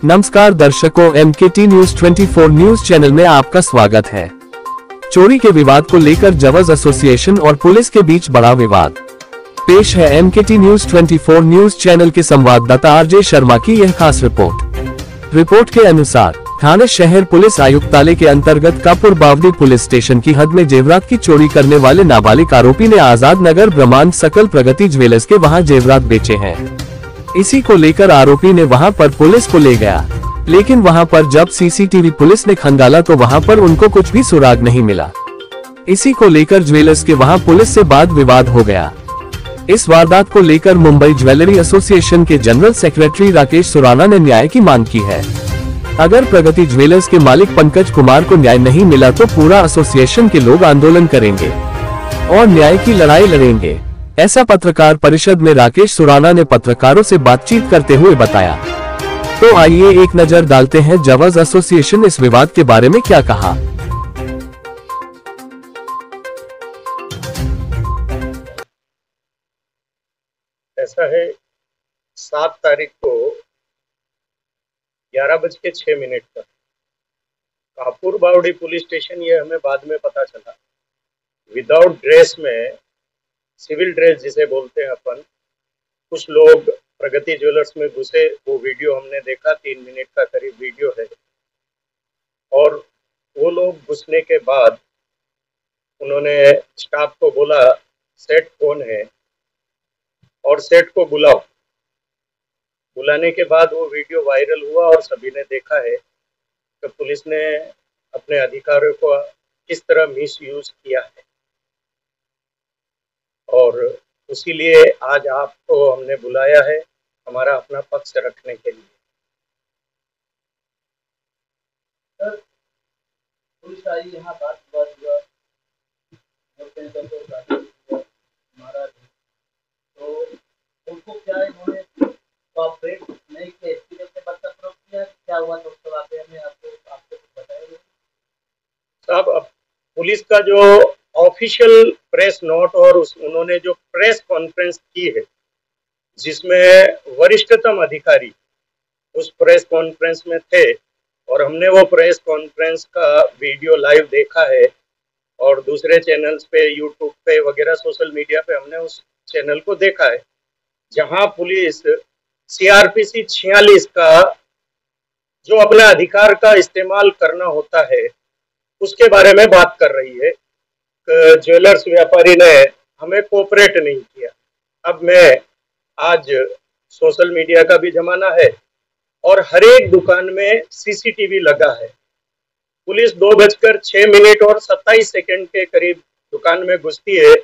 नमस्कार दर्शकों, MKT news 24 news channel में आपका स्वागत है। चोरी के विवाद को लेकर जवज एसोसिएशन और पुलिस के बीच बड़ा विवाद। पेश है MKT न्यूज 24 न्यूज चैनल के संवाददाता RJ शर्मा की यह खास रिपोर्ट के अनुसार थाने शहर पुलिस आयुक्तालय के अंतर्गत कापुर बावड़ी पुलिस स्टेशन की हद में जेवरात की चोरी करने वाले नाबालिग आरोपी ने आजाद नगर ब्रह्मांड सकल प्रगति ज्वेलर्स के वहां जेवरात बेचे हैं। इसी को लेकर आरोपी ने वहां पर पुलिस को ले गया, लेकिन वहां पर जब CCTV पुलिस ने खंगाला तो वहां पर उनको कुछ भी सुराग नहीं मिला। इसी को लेकर ज्वेलर्स के वहां पुलिस से वाद विवाद हो गया। इस वारदात को लेकर मुंबई ज्वेलरी एसोसिएशन के जनरल सेक्रेटरी राकेश सुराना ने न्याय की मांग की है। अगर प्रगति ज्वेलर्स के मालिक पंकज कुमार को न्याय नहीं मिला तो पूरा एसोसिएशन के लोग आंदोलन करेंगे और न्याय की लड़ाई लड़ेंगे, ऐसा पत्रकार परिषद में राकेश सुराना ने पत्रकारों से बातचीत करते हुए बताया। तो आइए एक नजर डालते हैं जवज एसोसिएशन इस विवाद के बारे में क्या कहा। ऐसा है, 7 तारीख को 11:06 पर कापुर बावड़ी पुलिस स्टेशन, ये हमें बाद में पता चला, विदाउट ड्रेस में, सिविल ड्रेस जिसे बोलते हैं अपन, कुछ लोग प्रगति ज्वेलर्स में घुसे। वो वीडियो हमने देखा, 3 मिनट का करीब वीडियो है। और वो लोग घुसने के बाद उन्होंने स्टाफ को बोला सेठ कौन है और सेठ को बुलाओ। बुलाने के बाद वो वीडियो वायरल हुआ और सभी ने देखा है कि पुलिस ने अपने अधिकारियों को किस तरह मिसयूज किया है। और उसीलिए आज आपको हमने बुलाया है हमारा अपना पक्ष रखने के लिए। सर, पुलिस आई, यहाँ बात हुआ हमारा, तो उनको क्या इन्होंने कोऑपरेट नहीं किया, इसकी वजह से बदतमीजी किया, क्या हुआ तो उसके वाकई में आपको बताएंगे साहब। अब पुलिस का जो ऑफिशियल प्रेस नोट और उन्होंने जो प्रेस कॉन्फ्रेंस की है, जिसमें वरिष्ठतम अधिकारी उस प्रेस कॉन्फ्रेंस में थे और हमने वो प्रेस कॉन्फ्रेंस का वीडियो लाइव देखा है और दूसरे चैनल्स पे, यूट्यूब पे वगैरह सोशल मीडिया पे हमने उस चैनल को देखा है, जहां पुलिस CRPC 46 का जो अपने अधिकार का इस्तेमाल करना होता है उसके बारे में बात कर रही है। ज्वेलर्स व्यापारी ने हमें कोऑपरेट नहीं किया। अब मैं आज सोशल मीडिया का भी जमाना है और हर एक दुकान में CCTV लगा है। पुलिस 2:06 और 27 सेकंड के करीब दुकान में घुसती है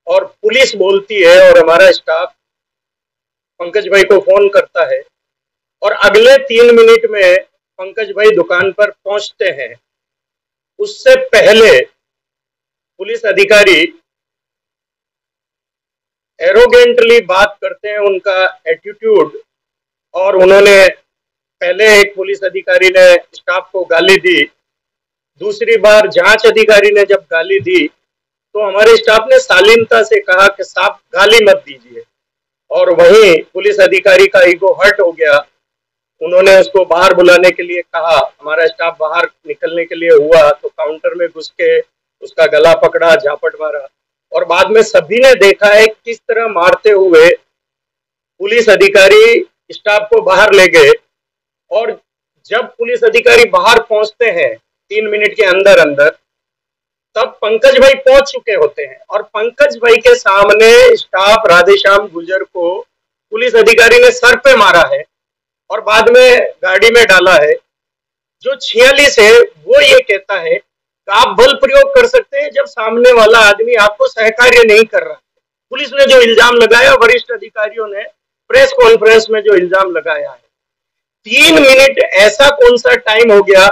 और पुलिस बोलती है और हमारा स्टाफ पंकज भाई को फोन करता है और अगले 3 मिनट में पंकज भाई दुकान पर पहुंचते हैं। उससे पहले पुलिस अधिकारी एरोगेंटली बात करते हैं, उनका एटीट्यूड, और उन्होंने पहले एक पुलिस अधिकारी ने स्टाफ को गाली दी, दूसरी बार जांच अधिकारी ने जब गाली दी तो हमारे स्टाफ ने शालीनता से कहा कि साहब गाली मत दीजिए, और वहीं पुलिस अधिकारी का ईगो हर्ट हो गया। उन्होंने उसको बाहर बुलाने के लिए कहा, हमारा स्टाफ बाहर निकलने के लिए हुआ तो काउंटर में घुस के उसका गला पकड़ा, झापट मारा, और बाद में सभी ने देखा है किस तरह मारते हुए पुलिस अधिकारी स्टाफ को बाहर ले गए। और जब पुलिस अधिकारी बाहर पहुंचते हैं 3 मिनट के अंदर अंदर, तब पंकज भाई पहुंच चुके होते हैं और पंकज भाई के सामने स्टाफ राधेश्याम गुर्जर को पुलिस अधिकारी ने सर पे मारा है और बाद में गाड़ी में डाला है। जो 46 है वो ये कहता है कि आप बल प्रयोग कर सकते हैं जब सामने वाला आदमी आपको सहकार्य नहीं कर रहा। पुलिस ने जो इल्जाम लगाया, वरिष्ठ अधिकारियों ने प्रेस कॉन्फ्रेंस में जो इल्जाम लगाया है, 3 मिनट ऐसा कौन सा टाइम हो गया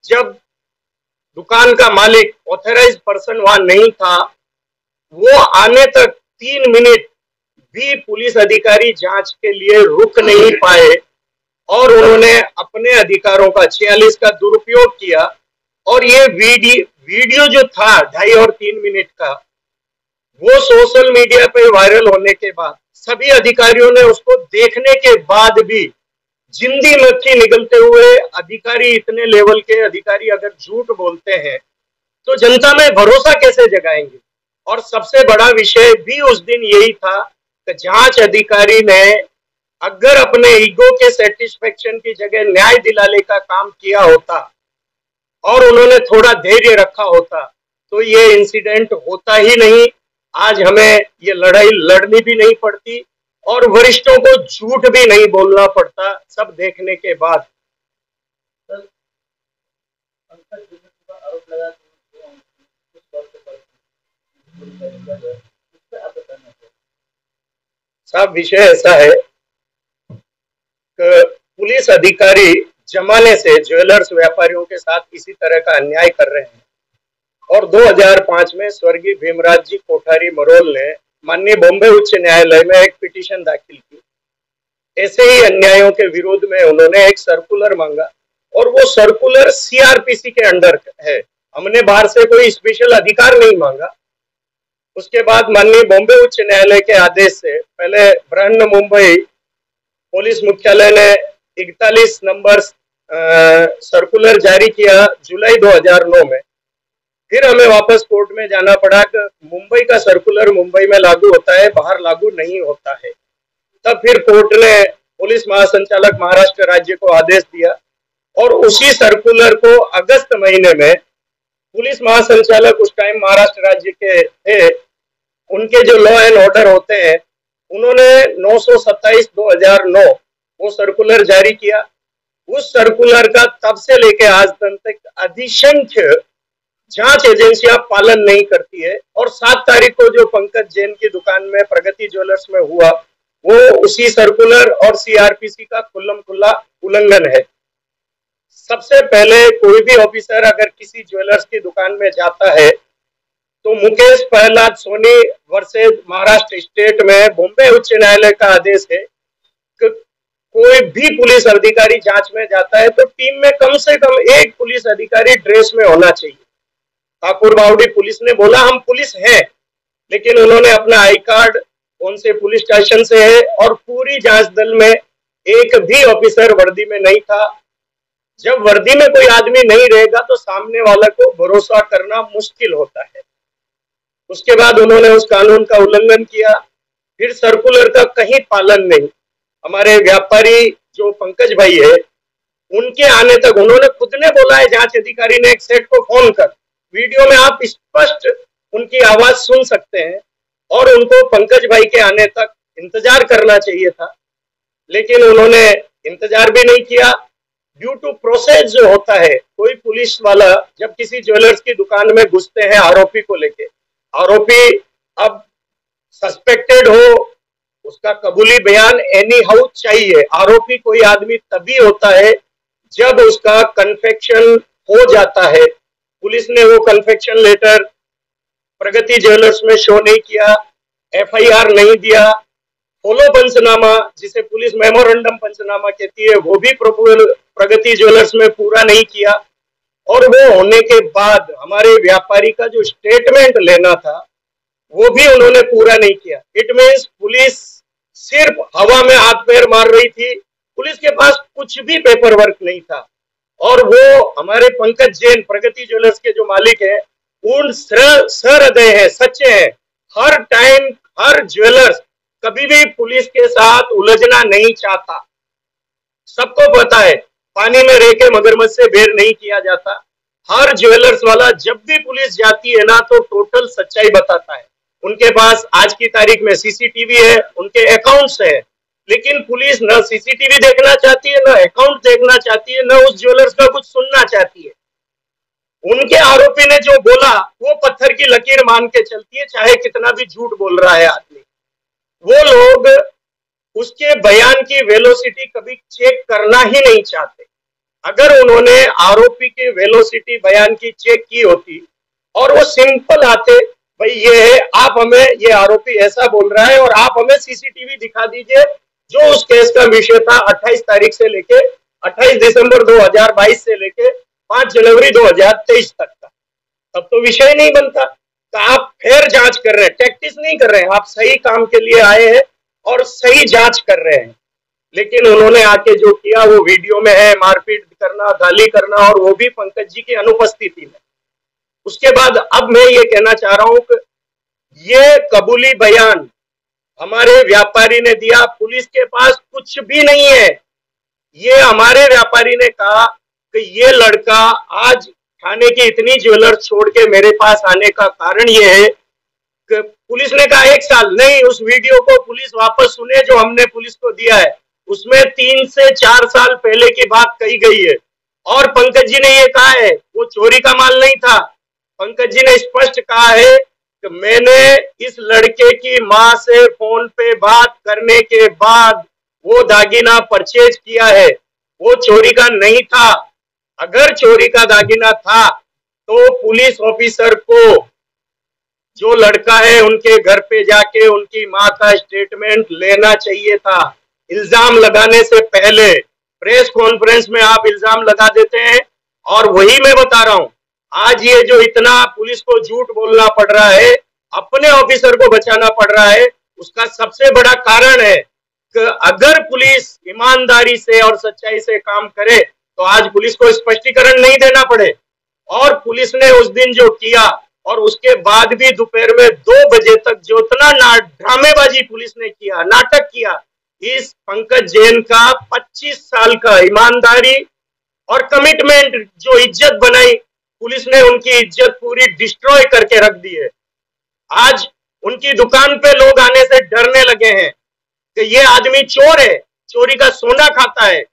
जब दुकान का मालिक, ऑथराइज पर्सन वहां नहीं था, वो आने तक 3 मिनट भी पुलिस अधिकारी जांच के लिए रुक नहीं पाए और उन्होंने अपने अधिकारों का 46 का दुरुपयोग किया। और ये वीडियो जो था 2.5 और 3 मिनट का, वो सोशल मीडिया पे वायरल होने के बाद सभी अधिकारियों ने उसको देखने के बाद भी जिंदी मक्खी निकलते हुए अधिकारी, इतने लेवल के अधिकारी अगर झूठ बोलते हैं तो जनता में भरोसा कैसे जगाएंगे। और सबसे बड़ा विषय भी उस दिन यही था कि जांच अधिकारी ने अगर अपने ईगो के सेटिस्फेक्शन की जगह न्याय दिलाने का काम किया होता और उन्होंने थोड़ा धैर्य रखा होता तो ये इंसिडेंट होता ही नहीं। आज हमें ये लड़ाई लड़नी भी नहीं पड़ती और वरिष्ठों को झूठ भी नहीं बोलना पड़ता, सब देखने के बाद। सर, पंकज जी ने पूरा आरोप लगाया कि वो कुछ वर्ष से पूरी तरीका है, इस पे आप बताना चाहिए। साहब, विषय ऐसा है कि पुलिस अधिकारी जमाने से ज्वेलर्स व्यापारियों के साथ इसी तरह का अन्याय कर रहे हैं और 2005 में स्वर्गीय भीमराज जी कोठारी मरोल ने माननीय बॉम्बे उच्च न्यायालय में एक पिटीशन दाखिल की। ऐसे ही अन्यायों के विरोध में उन्होंने एक सर्कुलर मांगा और वो सर्कुलर सीआरपीसी के अंडर है। हमने बाहर से कोई स्पेशल अधिकार नहीं मांगा। उसके बाद माननीय बॉम्बे उच्च न्यायालय के आदेश से पहले बृहन मुंबई पुलिस मुख्यालय ने 41 नंबर सर्कुलर जारी किया जुलाई 2009 में। फिर हमें वापस कोर्ट में जाना पड़ा कि मुंबई का सर्कुलर मुंबई में लागू होता है, बाहर लागू नहीं होता है। तब फिर कोर्ट ने पुलिस महासंचालक महाराष्ट्र राज्य को आदेश दिया और उसी सर्कुलर को अगस्त महीने में पुलिस महासंचालक उस टाइम महाराष्ट्र राज्य के थे, उनके जो लॉ एंड ऑर्डर होते हैं, उन्होंने 927/2009 वो सर्कुलर जारी किया। उस सर्कुलर का तब से लेके आज तक अधिसंख्य जांच एजेंसियां पालन नहीं करती है और 7 तारीख को जो पंकज जैन की दुकान में प्रगति ज्वेलर्स में हुआ वो उसी सर्कुलर और सीआरपीसी का खुल्लम खुल्ला उल्लंघन है। सबसे पहले कोई भी ऑफिसर अगर किसी ज्वेलर्स की दुकान में जाता है तो मुकेश प्रहलाद सोनी वर्सेस महाराष्ट्र स्टेट में बॉम्बे उच्च न्यायालय का आदेश है कि कोई भी पुलिस अधिकारी जांच में जाता है तो टीम में कम से कम एक पुलिस अधिकारी ड्रेस में होना चाहिए। ठाकुर बावड़ी पुलिस ने बोला हम पुलिस हैं, लेकिन उन्होंने अपना आई कार्ड कौन से पुलिस स्टेशन से है और पूरी जांच दल में एक भी ऑफिसर वर्दी में नहीं था। जब वर्दी में कोई आदमी नहीं रहेगा तो सामने वाला को भरोसा करना मुश्किल होता है। उसके बाद उन्होंने उस कानून का उल्लंघन किया, फिर सर्कुलर का कहीं पालन नहीं। हमारे व्यापारी जो पंकज भाई है उनके आने तक उन्होंने खुद ने बोला है जांच अधिकारी ने एक सेठ को फोन कर, वीडियो में आप स्पष्ट उनकी आवाज सुन सकते हैं और उनको पंकज भाई के आने तक इंतजार करना चाहिए था, लेकिन उन्होंने इंतजार भी नहीं किया। ड्यू टू प्रोसेस जो होता है, कोई पुलिस वाला जब किसी ज्वेलर्स की दुकान में घुसते हैं आरोपी को लेके, आरोपी अब सस्पेक्टेड हो, उसका कबूली बयान एनी हाउ चाहिए। आरोपी कोई आदमी तभी होता है जब उसका कन्फेक्शन हो जाता है। पुलिस ने वो कन्फेक्शन लेटर प्रगति ज्वेलर्स में शो नहीं किया, एफआईआर नहीं दिया, फॉलो पंचनामा जिसे पुलिस मेमोरेंडम पंचनामा कहती है वो भी प्रगति ज्वेलर्स में पूरा नहीं किया। और वो होने के बाद हमारे व्यापारी का जो स्टेटमेंट लेना था वो भी उन्होंने पूरा नहीं किया। इट मीन्स पुलिस सिर्फ हवा में हाथ पैर मार रही थी, पुलिस के पास कुछ भी पेपर वर्क नहीं था। और वो हमारे पंकज जैन प्रगति ज्वेलर्स के जो मालिक हैं पूर्ण सहृदय है, सच्चे हैं। हर टाइम हर ज्वेलर्स कभी भी पुलिस के साथ उलझना नहीं चाहता। सबको पता है पानी में रह के मगरमच्छ से बेर नहीं किया जाता। हर ज्वेलर्स वाला जब भी पुलिस जाती है ना तो टोटल सच्चाई बताता है। उनके पास आज की तारीख में सीसीटीवी है, उनके अकाउंट्स है, लेकिन पुलिस न सीसीटीवी देखना चाहती है, न अकाउंट देखना चाहती है, न उस ज्वेलर्स का कुछ सुनना चाहती है। उनके आरोपी ने जो बोला वो पत्थर की लकीर मान के चलती है, चाहे कितना भी झूठ बोल रहा है आदमी। वो लोग उसके बयान की वेलोसिटी कभी चेक करना ही नहीं चाहते। अगर उन्होंने आरोपी के वेलोसिटी बयान की चेक की होती और वो सिंपल आते, भाई ये है, आप हमें, ये आरोपी ऐसा बोल रहा है और आप हमें सीसीटीवी दिखा दीजिए जो उस केस का विषय था 28 तारीख से लेके 28 दिसंबर 2022 से लेके 5 जनवरी 2023 तक का, तब तो विषय नहीं बनता। तो आप फिर जांच कर रहे हैं, टैक्टिस नहीं कर रहे हैं, आप सही काम के लिए आए हैं और सही जांच कर रहे हैं। लेकिन उन्होंने आके जो किया वो वीडियो में है, मारपीट करना, गाली करना, और वो भी पंकज जी की अनुपस्थिति में। उसके बाद अब मैं ये कहना चाह रहा हूं कि ये कबूली बयान हमारे व्यापारी ने दिया, पुलिस के पास कुछ भी नहीं है। ये हमारे व्यापारी ने कहा कि ये लड़का आज थाने की इतनी ज्वेलर्स छोड़ के मेरे पास आने का कारण ये है कि पुलिस ने कहा 1 साल नहीं, उस वीडियो को पुलिस वापस सुने जो हमने पुलिस को दिया है, उसमें 3 से 4 साल पहले की बात कही गई है। और पंकज जी ने ये कहा है वो चोरी का माल नहीं था। पंकज जी ने स्पष्ट कहा है कि मैंने इस लड़के की मां से फोन पे बात करने के बाद वो दागिना परचेज किया है, वो चोरी का नहीं था। अगर चोरी का दागिना था तो पुलिस ऑफिसर को जो लड़का है उनके घर पे जाके उनकी मां का स्टेटमेंट लेना चाहिए था। इल्जाम लगाने से पहले प्रेस कॉन्फ्रेंस में आप इल्जाम लगा देते हैं। और वही मैं बता रहा हूं, आज ये जो इतना पुलिस को झूठ बोलना पड़ रहा है, अपने ऑफिसर को बचाना पड़ रहा है, उसका सबसे बड़ा कारण है कि अगर पुलिस ईमानदारी से और सच्चाई से काम करे तो आज पुलिस को स्पष्टीकरण नहीं देना पड़े। और पुलिस ने उस दिन जो किया और उसके बाद भी दोपहर में 2 बजे तक जो इतना ड्रामेबाजी पुलिस ने किया, नाटक किया, इस पंकज जैन का 25 साल का ईमानदारी और कमिटमेंट जो इज्जत बनाई, पुलिस ने उनकी इज्जत पूरी डिस्ट्रॉय करके रख दी है। आज उनकी दुकान पे लोग आने से डरने लगे हैं कि ये आदमी चोर है, चोरी का सोना खाता है।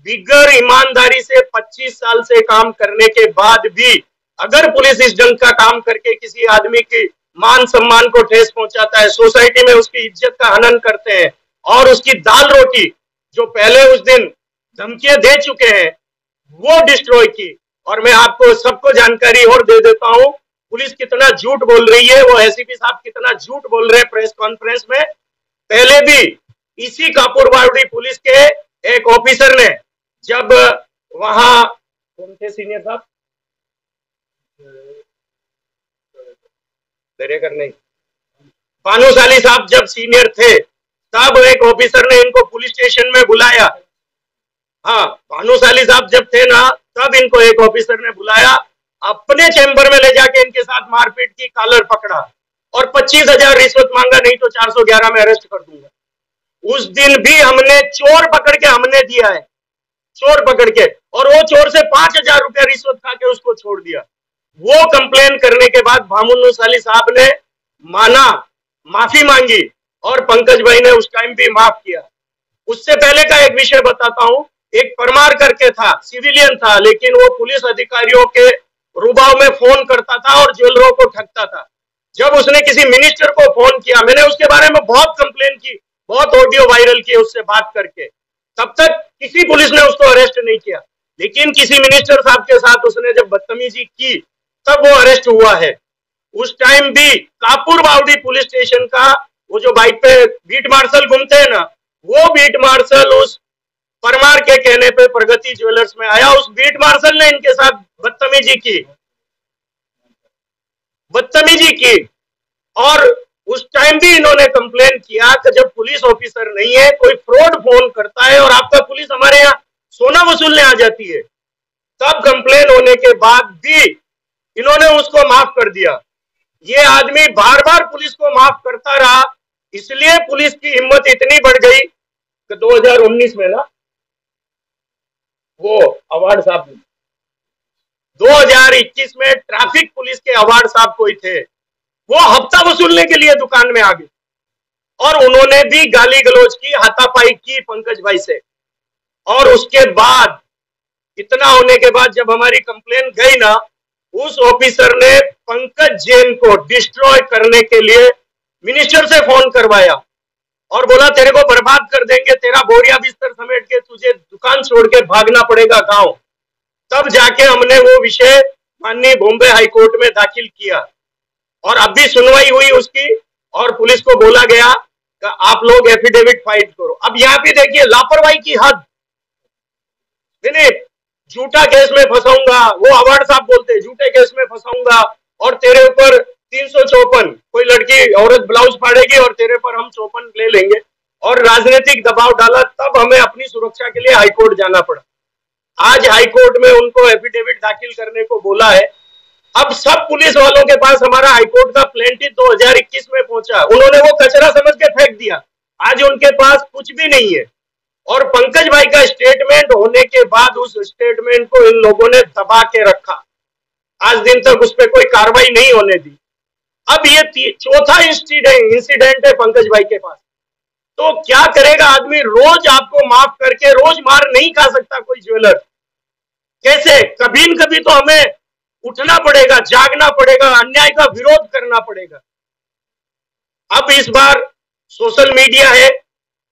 बिगर ईमानदारी से 25 साल से काम करने के बाद भी अगर पुलिस इस ढंग का काम करके किसी आदमी की मान सम्मान को ठेस पहुंचाता है, सोसाइटी में उसकी इज्जत का हनन करते हैं और उसकी दाल रोटी जो पहले उस दिन धमकियां दे चुके हैं वो डिस्ट्रॉय की। और मैं आपको सबको जानकारी और दे देता हूं पुलिस कितना झूठ बोल रही है, वो एसीपी साहब कितना झूठ बोल रहे हैं प्रेस कॉन्फ्रेंस में। पहले भी इसी कापुरवाड़ी पुलिस के एक ऑफिसर ने जब वहां कौन थे सीनियर साहब, दरेकर नहीं, भानुशाली साहब जब सीनियर थे तब एक ऑफिसर ने इनको पुलिस स्टेशन में बुलाया। हाँ, भानुशाली साहब जब थे ना तब इनको एक ऑफिसर ने बुलाया, अपने चैम्बर में ले जाके इनके साथ मारपीट की, कॉलर पकड़ा और 25,000 रिश्वत मांगा, नहीं तो 411 में अरेस्ट कर दूंगा। उस दिन भी हमने चोर पकड़ के हमने दिया है, चोर पकड़ के, और वो चोर से 5,000 रुपया रिश्वत खा के उसको छोड़ दिया। वो कंप्लेन करने के बाद भानुशाली साहब ने माना, माफी मांगी और पंकज भाई ने उस टाइम भी माफ किया। उससे पहले का एक विषय बताता हूं, एक परमार करके था, सिविलियन था, लेकिन वो पुलिस अधिकारियों के रुबाव में फोन करता था और ज्वेलरों को ठगता था। जब उसने किसी मिनिस्टर को फोन किया, मैंने उसके बारे में बहुत कंप्लेन की, बहुत ऑडियो वायरल किए उससे बात करके, तब तक किसी पुलिस ने उसको अरेस्ट नहीं किया। लेकिन किसी मिनिस्टर साहब के साथ उसने जब बदतमीजी की तब वो अरेस्ट हुआ है। उस टाइम भी कापुर बावड़ी पुलिस स्टेशन का वो जो बाइक पे बीट मार्शल घूमते हैं ना, वो बीट मार्शल उस परमार के कहने पे प्रगति ज्वेलर्स में आया। उस बीट मार्शल ने इनके साथ बदतमीजी की और उस टाइम भी इन्होंने कंप्लेन किया कि जब पुलिस ऑफिसर नहीं है, कोई फ्रॉड फोन करता है और आपका पुलिस हमारे यहाँ सोना वसूलने आ जाती है, तब कंप्लेन होने के बाद भी इन्होंने उसको माफ कर दिया। ये आदमी बार बार पुलिस को माफ करता रहा, इसलिए पुलिस की हिम्मत इतनी बढ़ गई कि 2019 में ना वो अवार्ड साहब, 2021 में ट्रैफिक पुलिस के अवार्ड साहब कोई थे, वो हफ्ता वसूलने के लिए दुकान में आ गए और उन्होंने भी गाली गलौज की, हाथापाई की पंकज भाई से। और उसके बाद इतना होने के बाद जब हमारी कंप्लेन गई ना, उस ऑफिसर ने पंकज जैन को डिस्ट्रॉय करने के लिए मिनिस्टर से फोन करवाया और बोला तेरे को बर्बाद कर देंगे, तेरा बोरिया बिस्तर समेट के तुझे दुकान छोड़ के भागना पड़ेगा गांव। तब जाके हमने वो विषय माननीय बॉम्बे हाईकोर्ट में दाखिल किया और अब भी सुनवाई हुई उसकी और पुलिस को बोला गया कि आप लोग एफिडेविट फाइल करो। अब यहाँ पे देखिए लापरवाही की हद, झूठा केस में फंसाऊंगा, वो अवार्ड साहब बोलते झूठे केस में फंसाऊंगा और तेरे ऊपर 354, कोई लड़की औरत ब्लाउज फाड़ेगी और तेरे पर हम 54 ले लेंगे और राजनीतिक दबाव डाला, तब हमें अपनी सुरक्षा के लिए हाईकोर्ट जाना पड़ा। आज हाईकोर्ट में उनको एफिडेविट दाखिल करने को बोला है। अब सब पुलिस वालों के पास हमारा हाईकोर्ट का प्लेंटी 2021 में पहुंचा, उन्होंने वो कचरा समझ के फेंक दिया। आज उनके पास कुछ भी नहीं है। और पंकज भाई का स्टेटमेंट होने के बाद उस स्टेटमेंट को इन लोगों ने दबा के रखा, आज दिन तक उस पर कोई कार्रवाई नहीं होने दी। अब ये चौथा इंसिडेंट है पंकज भाई के पास। तो क्या करेगा आदमी? रोज आपको माफ करके रोज मार नहीं खा सकता कोई ज्वेलर। कैसे? कभी न कभी तो हमें उठना पड़ेगा, जागना पड़ेगा, अन्याय का विरोध करना पड़ेगा। अब इस बार सोशल मीडिया है,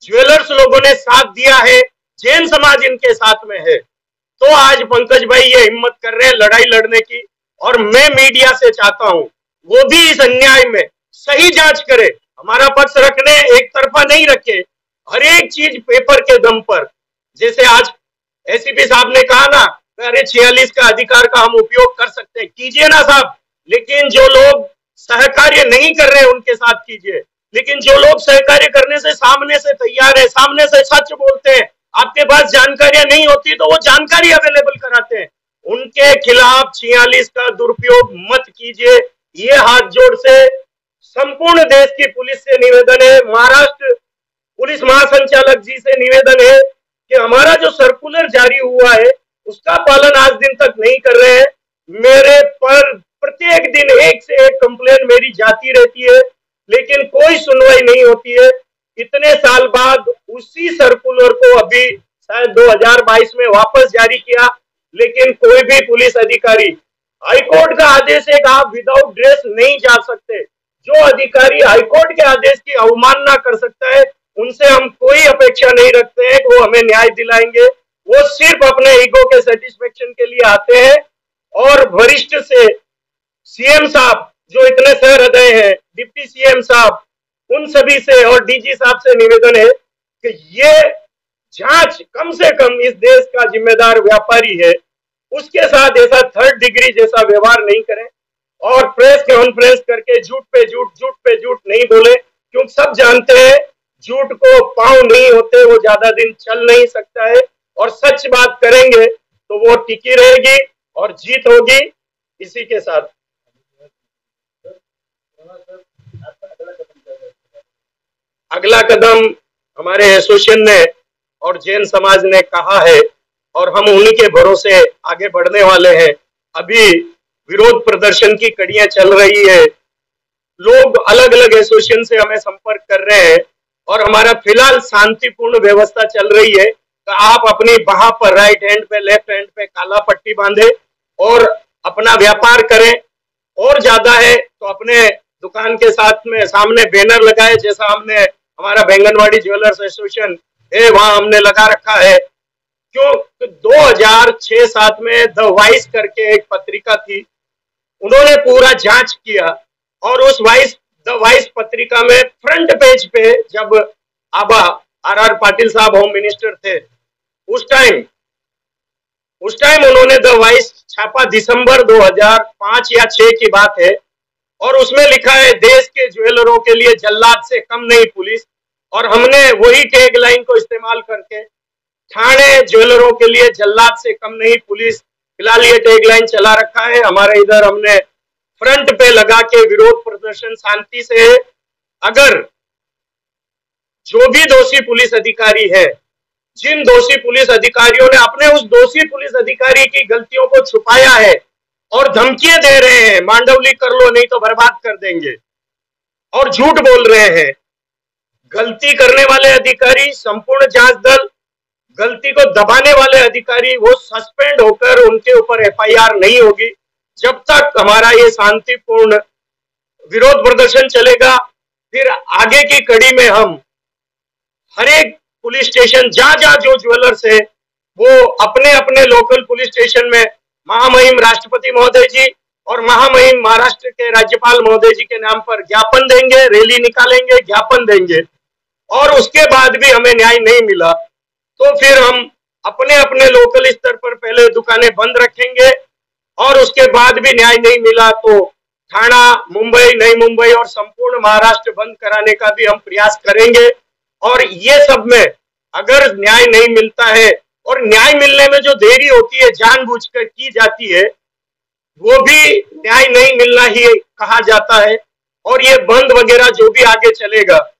ज्वेलर्स लोगों ने साथ दिया है, जैन समाज इनके साथ में है, तो आज पंकज भाई ये हिम्मत कर रहे हैं लड़ाई लड़ने की। और मैं मीडिया से चाहता हूं वो भी इस अन्याय में सही जांच करे, हमारा पक्ष रखने एक तरफा नहीं रखे, हर एक चीज पेपर के दम पर। जैसे आज एसीपी साहब ने कहा ना, अरे 46 का अधिकार का हम उपयोग कर सकते हैं, कीजिए ना साहब, लेकिन जो लोग सहकार्य नहीं कर रहे उनके साथ कीजिए। लेकिन जो लोग सहकार्य करने से सामने से तैयार है, सामने से सच बोलते हैं, आपके पास जानकारियां नहीं होती तो वो जानकारी अवेलेबल कराते हैं, उनके खिलाफ 46 का दुरुपयोग मत कीजिए। ये हाथ जोड़ से संपूर्ण देश की पुलिस से निवेदन है, महाराष्ट्र पुलिस महासंचालक जी से निवेदन है कि हमारा जो सर्कुलर जारी हुआ है उसका पालन आज दिन तक नहीं कर रहे हैं। मेरे पर प्रत्येक दिन एक से एक कंप्लेन मेरी जाती रहती है, लेकिन कोई सुनवाई नहीं होती है। इतने साल बाद उसी सर्कुलर को अभी शायद 2022 में वापस जारी किया, लेकिन कोई भी पुलिस अधिकारी, हाईकोर्ट का आदेश है कि आप विदाउट ड्रेस नहीं जा सकते, जो अधिकारी हाईकोर्ट के आदेश की अवमानना कर सकता है उनसे हम कोई अपेक्षा नहीं रखते हैं कि वो हमें न्याय दिलाएंगे। वो सिर्फ अपने ईगो के सेटिस्फेक्शन के लिए आते हैं। और वरिष्ठ से सीएम साहब जो इतने सहृदय हैं, डिप्टी सीएम साहब, उन सभी से और डीजी साहब से निवेदन है कि ये जांच कम से कम इस देश का जिम्मेदार व्यापारी है उसके साथ ऐसा थर्ड डिग्री जैसा व्यवहार नहीं करें और प्रेस कॉन्फ्रेंस करके झूठ पे झूठ नहीं बोले, क्योंकि सब जानते हैं झूठ को पांव नहीं होते, वो ज्यादा दिन चल नहीं सकता है। और सच बात करेंगे तो वो टिकी रहेगी और जीत होगी। इसी के साथ अगला कदम हमारे एसोसिएशन ने और जैन समाज ने कहा है और हम उन्हीं के भरोसे आगे बढ़ने वाले हैं। अभी विरोध प्रदर्शन की कड़ियां चल रही है, लोग अलग अलग एसोसिएशन से हमें संपर्क कर रहे हैं और हमारा फिलहाल शांतिपूर्ण व्यवस्था चल रही है। तो आप अपनी बाह पर राइट हैंड पे, लेफ्ट हैंड पे काला पट्टी बांधे और अपना व्यापार करें। और ज्यादा है तो अपने दुकान के साथ में सामने बैनर लगाए, जैसा हमने हमारा बैंगनवाड़ी ज्वेलर्स एसोसिएशन है वहां हमने लगा रखा है। क्यों? 2006-7 में द वाइस करके एक पत्रिका थी, उन्होंने पूरा जांच किया और उस द वाइस पत्रिका में फ्रंट पेज पे जब आबा आर पाटिल साहब होम मिनिस्टर थे उस टाइम उन्होंने द वाइस छापा, दिसंबर 2005 या 6 की बात है, और उसमें लिखा है देश के ज्वेलरों के लिए जल्लाद से कम नहीं पुलिस। और हमने वही टैग लाइन को इस्तेमाल करके ठाणे ज्वेलरों के लिए जल्लाद से कम नहीं पुलिस, फिलहाल ये टैग लाइन चला रखा है। हमारे इधर हमने फ्रंट पे लगा के विरोध प्रदर्शन शांति से है। अगर जो भी दोषी पुलिस अधिकारी है, जिन दोषी पुलिस अधिकारियों ने अपने उस दोषी पुलिस अधिकारी की गलतियों को छुपाया है और धमकियां दे रहे हैं, मांडवली कर लो नहीं तो बर्बाद कर देंगे, और झूठ बोल रहे हैं, गलती करने वाले अधिकारी, संपूर्ण जांच दल, गलती को दबाने वाले अधिकारी, वो सस्पेंड होकर उनके ऊपर एफआईआर नहीं होगी। जब तक हमारा ये शांतिपूर्ण विरोध प्रदर्शन चलेगा, फिर आगे की कड़ी में हम हर एक पुलिस स्टेशन जहां जहां जो ज्वेलर्स है वो अपने अपने लोकल पुलिस स्टेशन में महामहिम राष्ट्रपति महोदय जी और महामहिम महाराष्ट्र के राज्यपाल महोदय जी के नाम पर ज्ञापन देंगे, रैली निकालेंगे, ज्ञापन देंगे। और उसके बाद भी हमें न्याय नहीं मिला तो फिर हम अपने अपने लोकल स्तर पर पहले दुकानें बंद रखेंगे और उसके बाद भी न्याय नहीं मिला तो ठाणा, मुंबई, नई मुंबई और संपूर्ण महाराष्ट्र बंद कराने का भी हम प्रयास करेंगे। और ये सब में अगर न्याय नहीं मिलता है और न्याय मिलने में जो देरी होती है जानबूझकर की जाती है, वो भी न्याय नहीं मिलना ही कहा जाता है। और ये बंद वगैरह जो भी आगे चलेगा,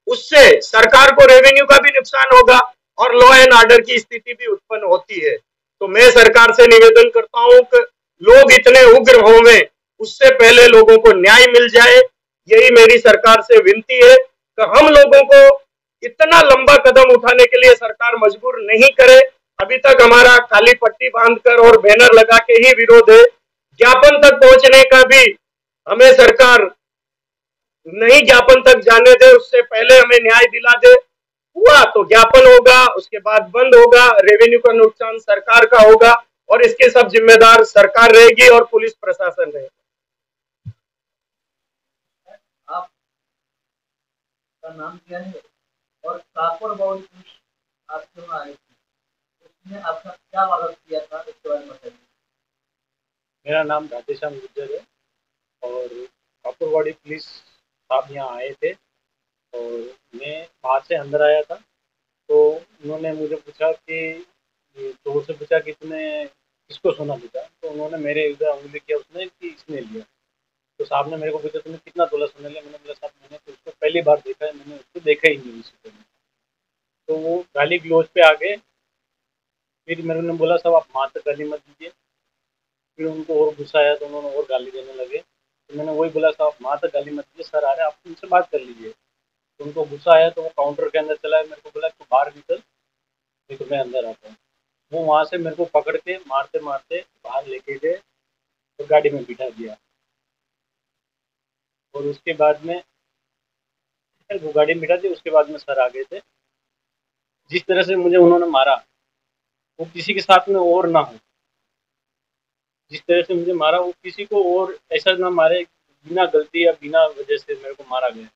उससे सरकार को रेवेन्यू का भी नुकसान होगा और लॉ एंड ऑर्डर की स्थिति भी उत्पन्न होती है। तो मैं सरकार से निवेदन करता हूं कि लोग इतने उग्र होवे, उससे पहले लोगों को न्याय मिल जाए। यही मेरी सरकार से विनती है कि हम लोगों को इतना लंबा कदम उठाने के लिए सरकार मजबूर नहीं करे। अभी तक हमारा काली पट्टी बांधकर और बैनर लगा के ही विरोध है। ज्ञापन तक पहुंचने का भी हमें सरकार नहीं ज्ञापन तक जाने दे, उससे पहले हमें न्याय दिला दे। हुआ तो ज्ञापन होगा, उसके बाद बंद होगा, रेवेन्यू का नुकसान सरकार का होगा और इसके सब जिम्मेदार सरकार रहेगी और पुलिस प्रशासन रहेगा। आपका नाम क्या है और काकोर बाउंड पुलिस आप क्यों आए थे, उसने आपका क्या मदद किया था, इसके बारे में बताइए। मेरा नाम राधेश्याम गुर्जर है और कापुरवाड़ी पुलिस साहब यहाँ आए थे और मैं बाहर से अंदर आया था। तो उन्होंने मुझे पूछा कि चोर से पूछा कि तूने किसको सोना बेचा, तो उन्होंने मेरे इधर उंगली किया उसने कि इसने लिया। तो साहब ने मेरे को पूछा तूने कितना तोला सोना लिया, मैंने बोला साहब मैंने तो उसको पहली बार देखा है, मैंने उसको देखा ही नहीं उससे पहले। तो वो गाली ग्लोज पे आ गए। फिर मैंने बोला साहब आप माँ तक गाली मत दीजिए। फिर उनको और गुस्सा आया तो उन्होंने और गाली देने लगे। तो मैंने वही बोला साहब माँ तक गाली मत दीजिए, सर आ रहे आप उनसे बात कर लीजिए। तो उनको गुस्सा आया तो वो काउंटर के अंदर चला है, मेरे को बोला तू बाहर निकल, नहीं तो मैं अंदर आता हूँ। वो वहाँ से मेरे को पकड़ के मारते मारते बाहर लेके गए और गाड़ी में बिठा दिया। और उसके बाद में वो गाड़ी में बिठा दी, उसके बाद में सर आ गए थे। जिस तरह से मुझे उन्होंने मारा वो किसी के साथ में और ना हो, जिस तरह से मुझे मारा वो किसी को और ऐसा ना मारे, बिना गलती या बिना वजह से मेरे को मारा गया।